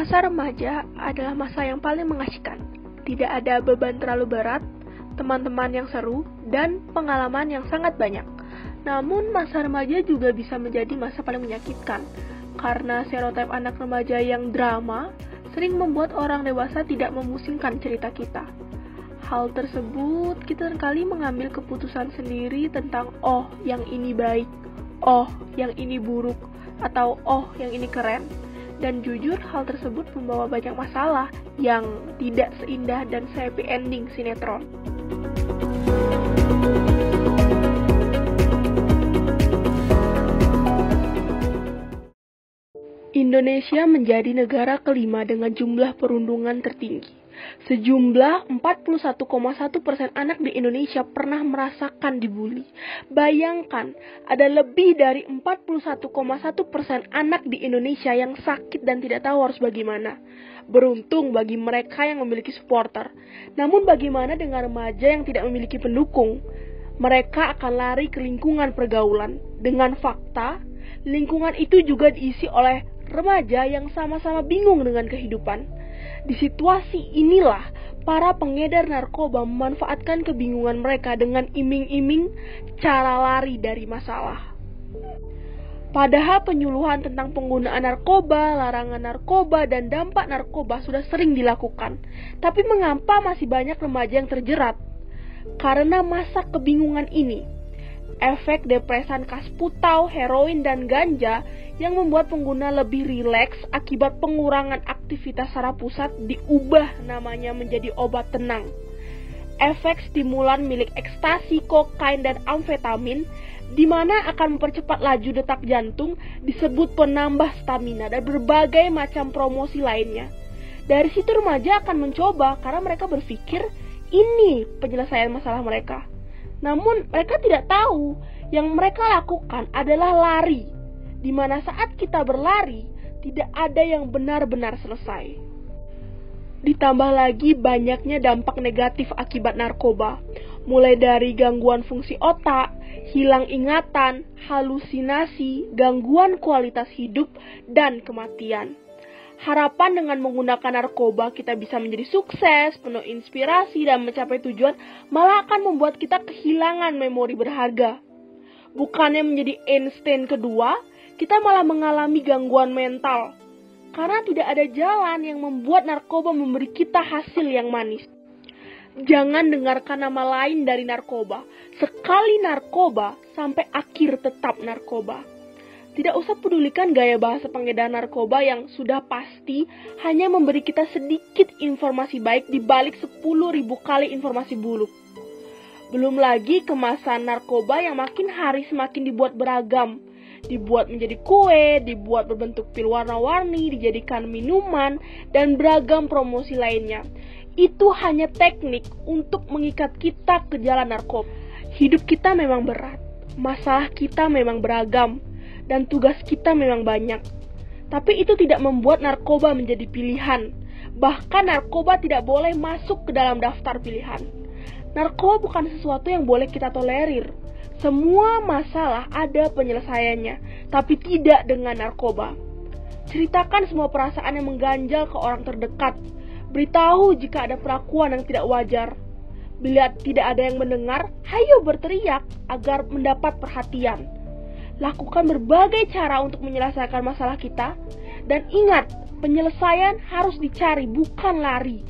Masa remaja adalah masa yang paling mengasyikan. Tidak ada beban terlalu berat, teman-teman yang seru, dan pengalaman yang sangat banyak. Namun, masa remaja juga bisa menjadi masa paling menyakitkan, karena stereotip anak remaja yang drama sering membuat orang dewasa tidak memusingkan cerita kita. Hal tersebut, kita seringkali mengambil keputusan sendiri tentang oh, yang ini baik, oh, yang ini buruk, atau oh, yang ini keren. Dan jujur, hal tersebut membawa banyak masalah yang tidak seindah dan happy ending sinetron. Indonesia menjadi negara kelima dengan jumlah perundungan tertinggi. Sejumlah 41,1% anak di Indonesia pernah merasakan dibully. Bayangkan, ada lebih dari 41,1% anak di Indonesia yang sakit dan tidak tahu harus bagaimana. Beruntung bagi mereka yang memiliki supporter. Namun bagaimana dengan remaja yang tidak memiliki pendukung? Mereka akan lari ke lingkungan pergaulan. Dengan fakta, lingkungan itu juga diisi oleh remaja yang sama-sama bingung dengan kehidupan. Di situasi inilah, para pengedar narkoba memanfaatkan kebingungan mereka dengan iming-iming cara lari dari masalah. Padahal penyuluhan tentang penggunaan narkoba, larangan narkoba, dan dampak narkoba sudah sering dilakukan. Tapi mengapa masih banyak remaja yang terjerat? Karena masa kebingungan ini. Efek depresan kasputau, heroin, dan ganja yang membuat pengguna lebih rileks akibat pengurangan aktivitas saraf pusat diubah namanya menjadi obat tenang. Efek stimulan milik ekstasi, kokain, dan amfetamin di mana akan mempercepat laju detak jantung disebut penambah stamina dan berbagai macam promosi lainnya. Dari situ remaja akan mencoba karena mereka berpikir ini penyelesaian masalah mereka. Namun mereka tidak tahu yang mereka lakukan adalah lari, di mana saat kita berlari tidak ada yang benar-benar selesai. Ditambah lagi banyaknya dampak negatif akibat narkoba, mulai dari gangguan fungsi otak, hilang ingatan, halusinasi, gangguan kualitas hidup, dan kematian. Harapan dengan menggunakan narkoba kita bisa menjadi sukses, penuh inspirasi, dan mencapai tujuan malah akan membuat kita kehilangan memori berharga. Bukannya menjadi Einstein kedua, kita malah mengalami gangguan mental. Karena tidak ada jalan yang membuat narkoba memberi kita hasil yang manis. Jangan dengarkan nama lain dari narkoba. Sekali narkoba, sampai akhir tetap narkoba. Tidak usah pedulikan gaya bahasa pengedar narkoba yang sudah pasti hanya memberi kita sedikit informasi baik di balik 10.000 kali informasi buruk. Belum lagi kemasan narkoba yang makin hari semakin dibuat beragam. Dibuat menjadi kue, dibuat berbentuk pil warna-warni, dijadikan minuman, dan beragam promosi lainnya. Itu hanya teknik untuk mengikat kita ke jalan narkoba. Hidup kita memang berat, masalah kita memang beragam, dan tugas kita memang banyak. Tapi itu tidak membuat narkoba menjadi pilihan. Bahkan narkoba tidak boleh masuk ke dalam daftar pilihan. Narkoba bukan sesuatu yang boleh kita tolerir. Semua masalah ada penyelesaiannya, tapi tidak dengan narkoba. Ceritakan semua perasaan yang mengganjal ke orang terdekat. Beritahu jika ada perlakuan yang tidak wajar. Bila tidak ada yang mendengar, hayo berteriak agar mendapat perhatian. Lakukan berbagai cara untuk menyelesaikan masalah kita. Dan ingat, penyelesaian harus dicari, bukan lari.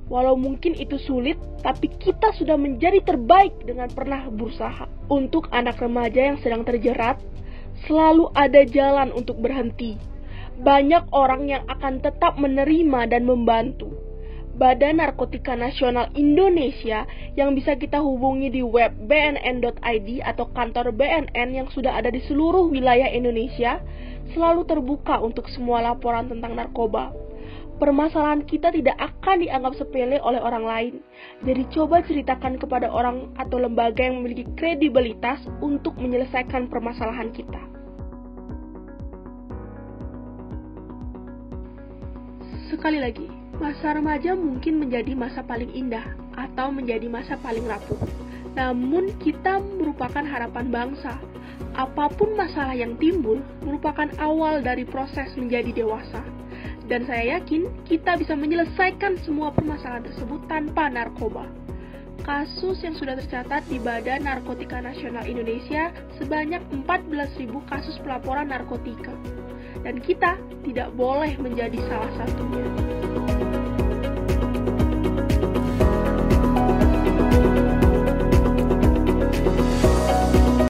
Walau mungkin itu sulit, tapi kita sudah menjadi terbaik dengan pernah berusaha. Untuk anak remaja yang sedang terjerat, selalu ada jalan untuk berhenti. Banyak orang yang akan tetap menerima dan membantu. Badan Narkotika Nasional Indonesia yang bisa kita hubungi di web bnn.id atau kantor BNN yang sudah ada di seluruh wilayah Indonesia selalu terbuka untuk semua laporan tentang narkoba. Permasalahan kita tidak akan dianggap sepele oleh orang lain. Jadi coba ceritakan kepada orang atau lembaga yang memiliki kredibilitas untuk menyelesaikan permasalahan kita. Sekali lagi, masa remaja mungkin menjadi masa paling indah atau menjadi masa paling rapuh. Namun kita merupakan harapan bangsa. Apapun masalah yang timbul merupakan awal dari proses menjadi dewasa. Dan saya yakin kita bisa menyelesaikan semua permasalahan tersebut tanpa narkoba. Kasus yang sudah tercatat di Badan Narkotika Nasional Indonesia sebanyak 14.000 kasus pelaporan narkotika. Dan kita tidak boleh menjadi salah satunya.